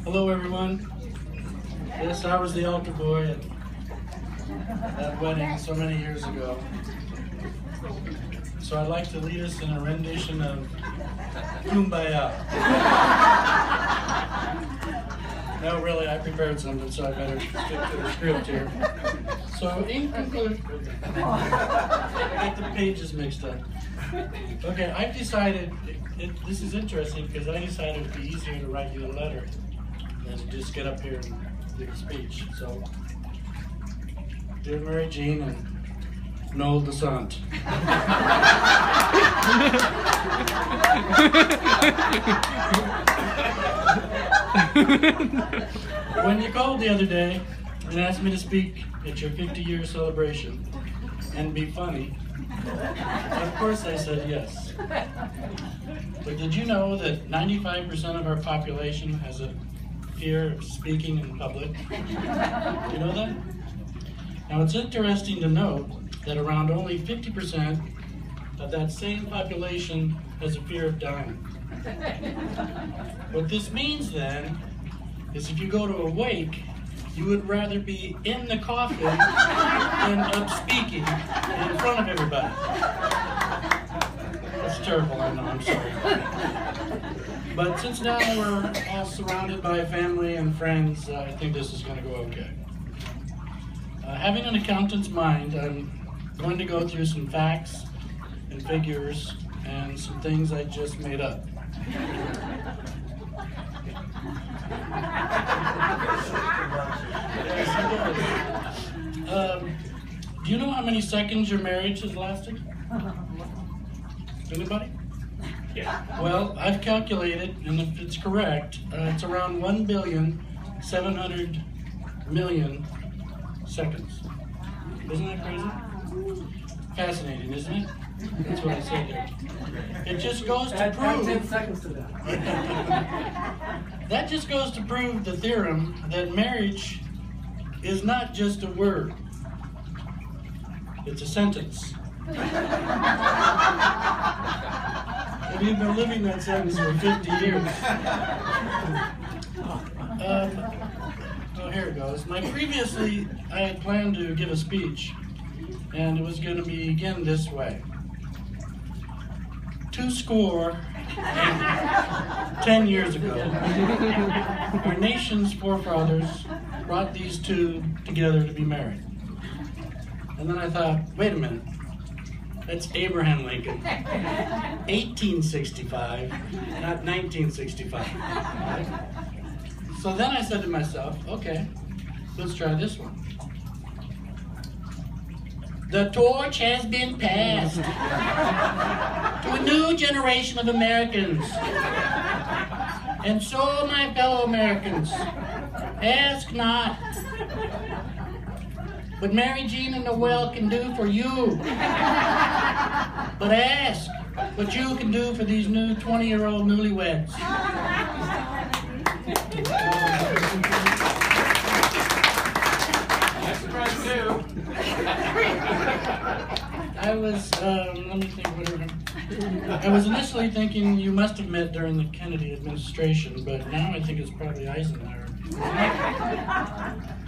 Hello, everyone. Yes, I was the altar boy at that wedding so many years ago. So I'd like to lead us in a rendition of Kumbaya. No, really, I prepared something, so I better stick to the script here. So, in conclusion, I got the pages mixed up. Okay, I've decided, this is interesting because I decided it'd be easier to write you a letter than to just get up here and give a speech. So, dear Marigene and Noel Desant. When you called the other day and asked me to speak at your 50-year celebration and be funny, of course I said yes. But did you know that 95% of our population has a fear of speaking in public? You know that? Now it's interesting to note that around only 50% of that same population has a fear of dying. What this means then is if you go to a wake, you would rather be in the coffin than up speaking in front of everybody. That's terrible, I know, I'm sorry. But since now we're all surrounded by family and friends, I think this is going to go okay. Having an accountant's mind, I'm going to go through some facts and figures and some things I just made up. Do you know how many seconds your marriage has lasted? Anybody? Yeah. Well, I've calculated, and if it's correct, it's around 1,700,000,000 seconds. Isn't that crazy? Fascinating, isn't it? That's what I said there. It just goes to prove. 10 seconds to that. That just goes to prove the theorem that marriage is not just a word. It's a sentence. And you've been living that sentence for 50 years. Oh, here it goes. Previously, I had planned to give a speech, and it was going to begin this way. 10 years ago, our nation's forefathers brought these two together to be married. And then I thought, wait a minute, that's Abraham Lincoln, 1865, not 1965. So then I said to myself, okay, let's try this one. The torch has been passed to a new generation of Americans. And so, my fellow Americans, ask not what Marigene and Noel can do for you, but ask what you can do for these new 20-year-old newlyweds. I was, let me think, whatever. I was initially thinking you must have met during the Kennedy administration, but now I think it's probably Eisenhower.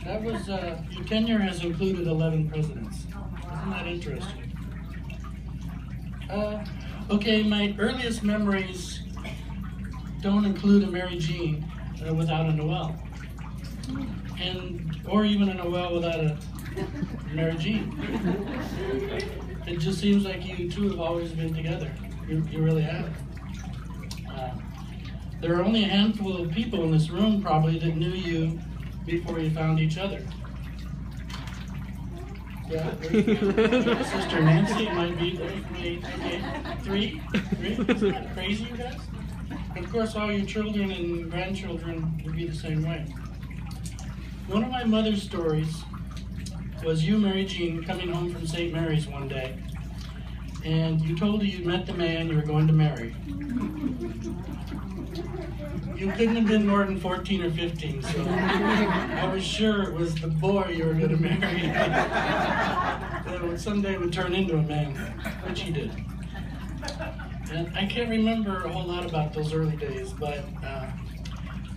That was, your tenure has included 11 presidents. Isn't that interesting? Okay, my earliest memories don't include a Marigene without a Noel. Or even a Noel without a Marigene. It just seems like you two have always been together. You really have. There are only a handful of people in this room probably that knew you before you found each other. Yeah, Sister Nancy might be there. Okay, three? Isn't that crazy, you guys? Of course, all your children and grandchildren would be the same way. One of my mother's stories was you, Marigene, coming home from St. Mary's one day, and you told her you met the man you were going to marry. You couldn't have been more than 14 or 15, so I was sure it was the boy you were going to marry. that someday would turn into a man, which he did. And I can't remember a whole lot about those early days, but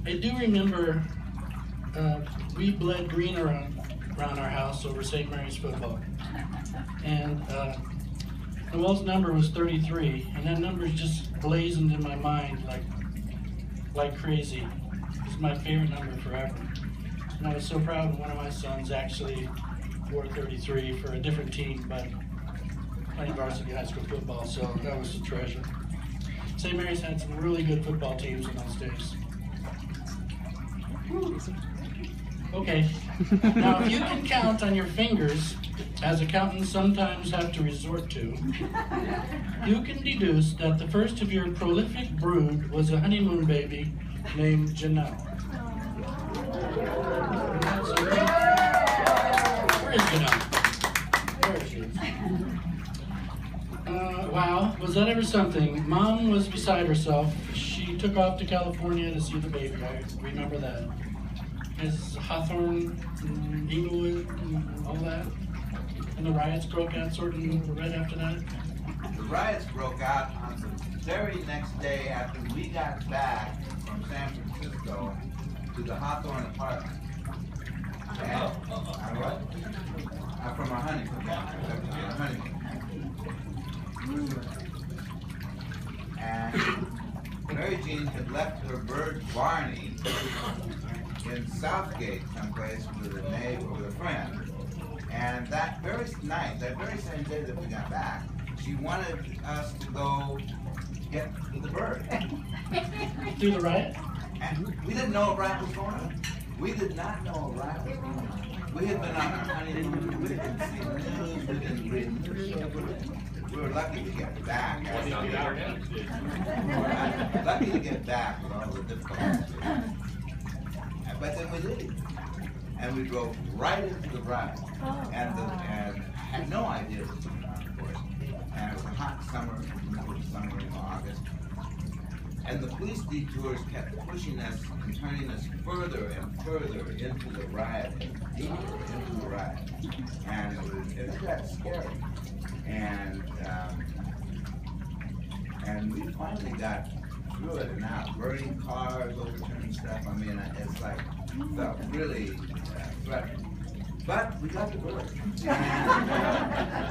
I do remember we bled green around our house over St. Mary's football. And Noel's number was 33, and that number just blazoned in my mind like crazy. It's my favorite number forever. And I was so proud when one of my sons actually wore 33 for a different team, but playing varsity high school football, so that was a treasure. St. Mary's had some really good football teams in those days. Okay, now if you can count on your fingers, as accountants sometimes have to resort to, you can deduce that the first of your prolific brood was a honeymoon baby named Janelle. Where is Janelle? There she is. Wow, was that ever something? Mom was beside herself. She took off to California to see the baby. I remember that. As Hawthorne, Inglewood, and all that. And the riots broke out sort of right after that. The riots broke out on the very next day after we got back from San Francisco to the Hawthorne apartment. And, from our honeymoon. And Marigene had left her bird Barney in Southgate someplace with a neighbor, with a friend. And that very night, that very same day that we got back, she wanted us to go get the bird. Through the riot? And we didn't know a riot was going on. We did not know a riot was going on. We had been on our honeymoon, we didn't see news, we didn't read news. We were lucky to get back. Lucky to get back with all the difficulties. But then we did. And we drove right into the riot. And had no idea it was going on, of course. And it was a hot summer, summer in August. And the police detours kept pushing us and turning us further and further into the riot, and deeper into the riot. And it got scary. And we finally got through it and out, burning cars, overturning stuff. I mean, it's like, felt really threatening. But we got the bird.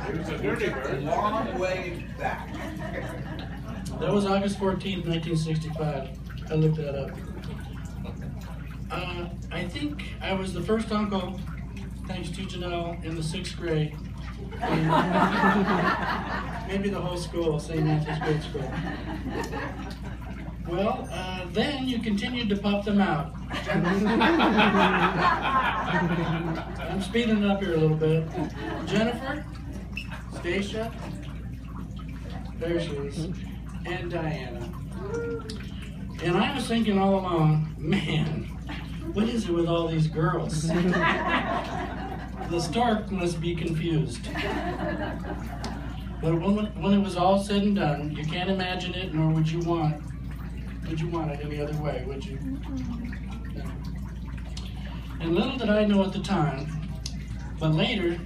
It was a dirty bird. A long way back. That was August 14th, 1965. I looked that up. I think I was the first uncle, thanks to Janelle, in the 6th grade. Maybe the whole school, St. Matthew's grade school. Well, then you continued to pop them out. I'm speeding it up here a little bit. Jennifer, Stacia, there she is, and Diana. And I was thinking all along, man, what is it with all these girls? The stork must be confused. But when it was all said and done, you can't imagine it, nor would you want it any other way, would you? No. And little did I know at the time, but later,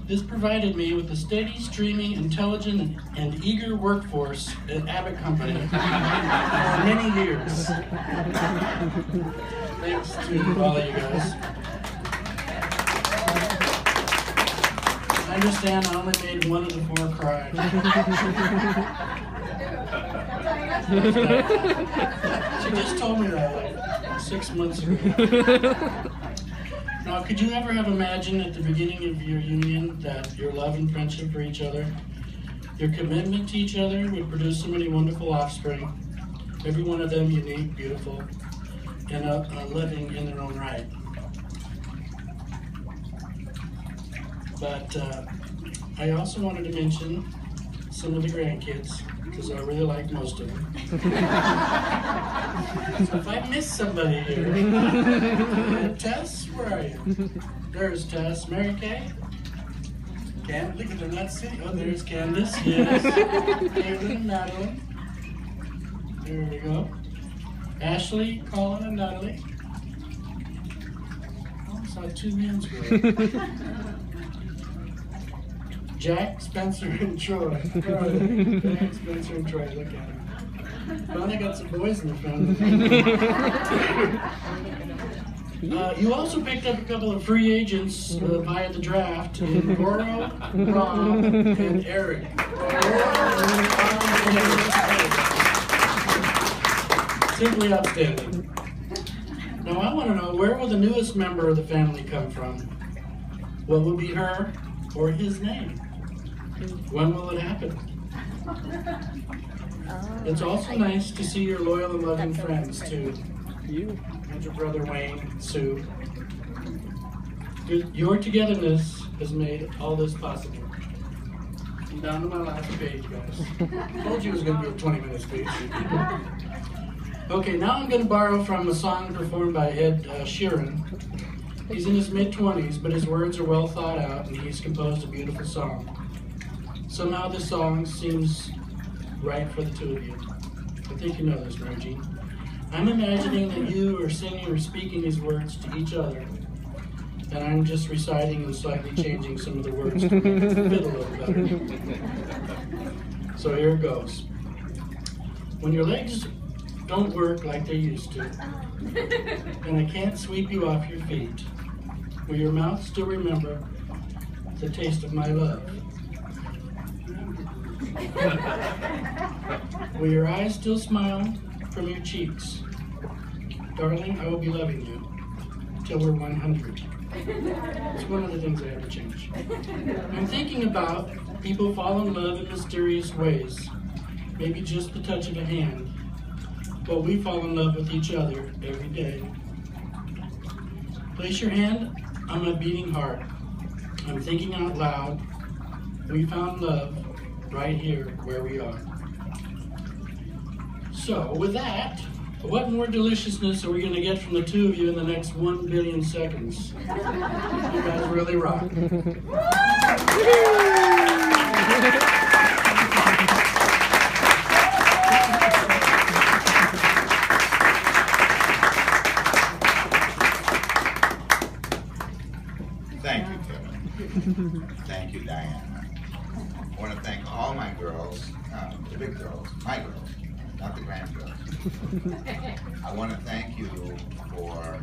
this provided me with a steady, streaming, intelligent, and eager workforce at Abbott Company for many years. Thanks to all of you guys. I understand I only made one of the 4 cry. She just told me that like 6 months ago. Now, could you ever have imagined at the beginning of your union that your love and friendship for each other, your commitment to each other would produce so many wonderful offspring, every one of them unique, beautiful, and living in their own right? But I also wanted to mention some of the grandkids, because I really like most of them. So if I miss somebody here, Tess, where are you? There's Tess. Mary Kay? Look at them, let's see. Oh, there's Candace, yes. Caitlin, Madeline. There we go. Ashley, Colin, and Natalie. Oh, I saw 2 hands go. Jack, Spencer, and Troy. Jack, Spencer, and Troy. Look at them. Finally got some boys in the family. You also picked up a couple of free agents via the draft in Goro, Rob, and Eric. Simply outstanding. Now I want to know, where will the newest member of the family come from? What will be her or his name? When will it happen? It's also nice to see your loyal and loving friends too. You and your brother Wayne, Sue. Your togetherness has made all this possible. I'm down to my last page, guys. Told you it was going to be a 20-minute speech. Okay, now I'm going to borrow from a song performed by Ed Sheeran. He's in his mid-20s, but his words are well thought out, and he's composed a beautiful song. Somehow this song seems right for the two of you. I think you know this, Marigene. I'm imagining that you are singing or speaking these words to each other, and I'm just reciting and slightly changing some of the words to make it fit a little better. So here it goes. When your legs don't work like they used to, and I can't sweep you off your feet, will your mouth still remember the taste of my love? Will your eyes still smile from your cheeks? Darling, I will be loving you till we're 100. It's one of the things I have to change. I'm thinking about people fall in love in mysterious ways. Maybe just the touch of a hand. But we fall in love with each other every day. Place your hand on my beating heart. I'm thinking out loud. We found love right here where we are. So with that, what more deliciousness are we going to get from the two of you in the next 1 billion seconds? You guys really rock. Thank you, Kevin. Thank you, Diana. I want to thank all my girls, the big girls, my girls, not the grand girls. I want to thank you for